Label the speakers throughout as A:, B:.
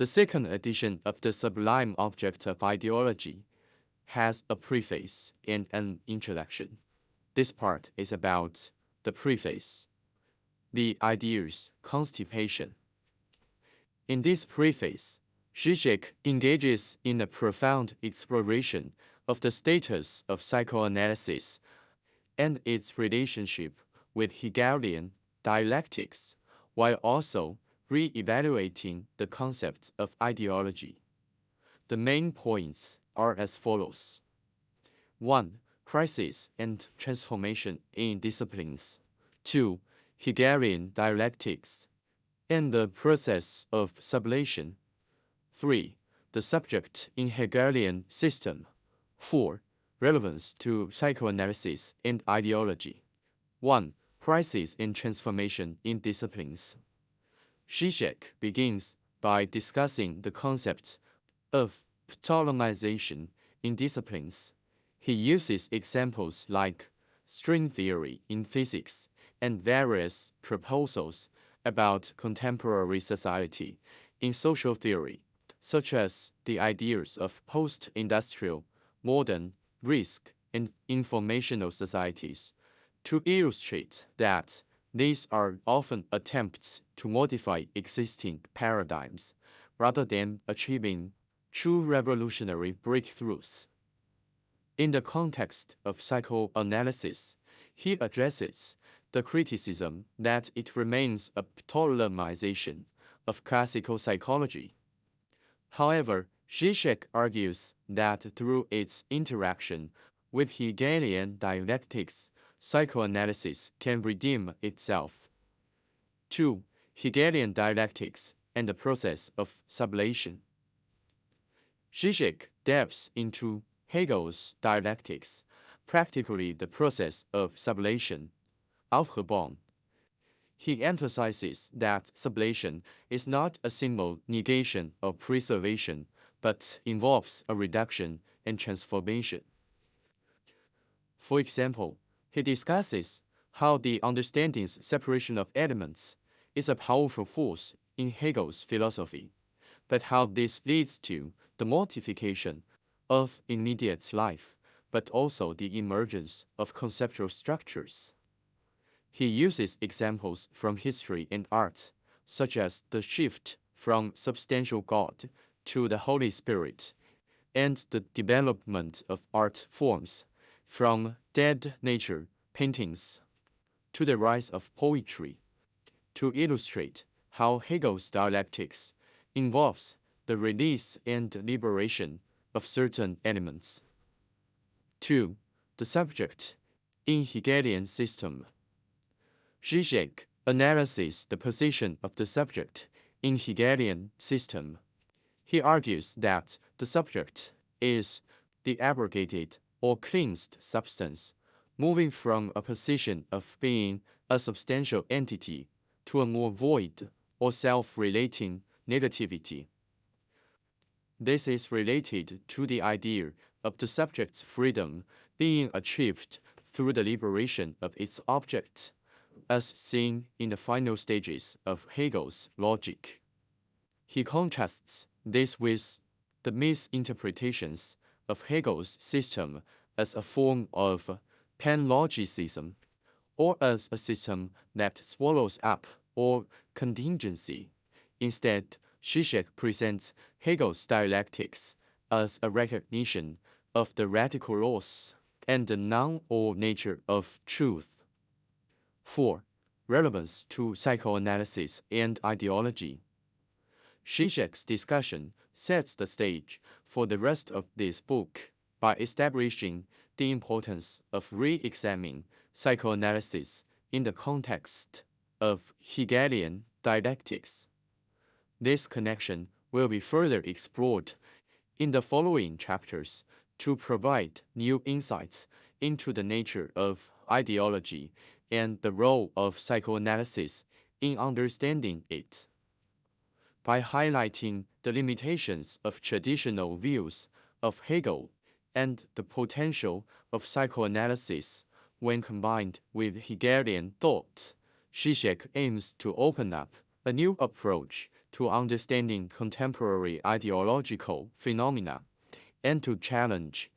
A: The second edition of the Sublime Object of Ideology has a preface and an introduction. This part is about the preface, the idea's constipation. In this preface, Zizek engages in a profound exploration of the status of psychoanalysis and its relationship with Hegelian dialectics, while also re-evaluating the concepts of ideology. The main points are as follows. 1. Crisis and transformation in disciplines. 2. Hegelian dialectics and the process of sublation. 3. The subject in Hegelian system. 4. Relevance to psychoanalysis and ideology. 1. Crisis and transformation in disciplines. Zizek begins by discussing the concept of ptolemization in disciplines. He uses examples like string theory in physics and various proposals about contemporary society in social theory, such as the ideas of post-industrial, modern, risk, and informational societies, to illustrate that these are often attempts to modify existing paradigms rather than achieving true revolutionary breakthroughs. In the context of psychoanalysis, he addresses the criticism that it remains a ptolemization of classical psychology. However, Zizek argues that through its interaction with Hegelian dialectics, psychoanalysis can redeem itself. 2. Hegelian dialectics and the process of sublation. Zizek delves into Hegel's dialectics, practically the process of sublation, Aufhebung. He emphasizes that sublation is not a simple negation or preservation, but involves a reduction and transformation. For example, he discusses how the understanding's separation of elements is a powerful force in Hegel's philosophy, but how this leads to the mortification of immediate life, but also the emergence of conceptual structures. He uses examples from history and art, such as the shift from substantial God to the Holy Spirit, and the development of art forms from dead nature paintings to the rise of poetry, to illustrate how Hegel's dialectics involves the release and liberation of certain elements. 2. The subject in Hegelian system. Zizek analyzes the position of the subject in Hegelian system. He argues that the subject is the abrogated or cleansed substance, moving from a position of being a substantial entity to a more void or self-relating negativity. This is related to the idea of the subject's freedom being achieved through the liberation of its object, as seen in the final stages of Hegel's logic. He contrasts this with the misinterpretations of Hegel's system as a form of panlogicism, or as a system that swallows up all contingency. Instead, Zizek presents Hegel's dialectics as a recognition of the radical loss and the non-all nature of truth. 4. Relevance to psychoanalysis and ideology. Zizek's discussion sets the stage for the rest of this book by establishing the importance of re-examining psychoanalysis in the context of Hegelian dialectics. This connection will be further explored in the following chapters to provide new insights into the nature of ideology and the role of psychoanalysis in understanding it. By highlighting the limitations of traditional views of Hegel and the potential of psychoanalysis when combined with Hegelian thought, Zizek aims to open up a new approach to understanding contemporary ideological phenomena and to challenge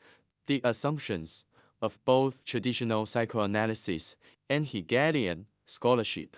A: the assumptions of both traditional psychoanalysis and Hegelian scholarship.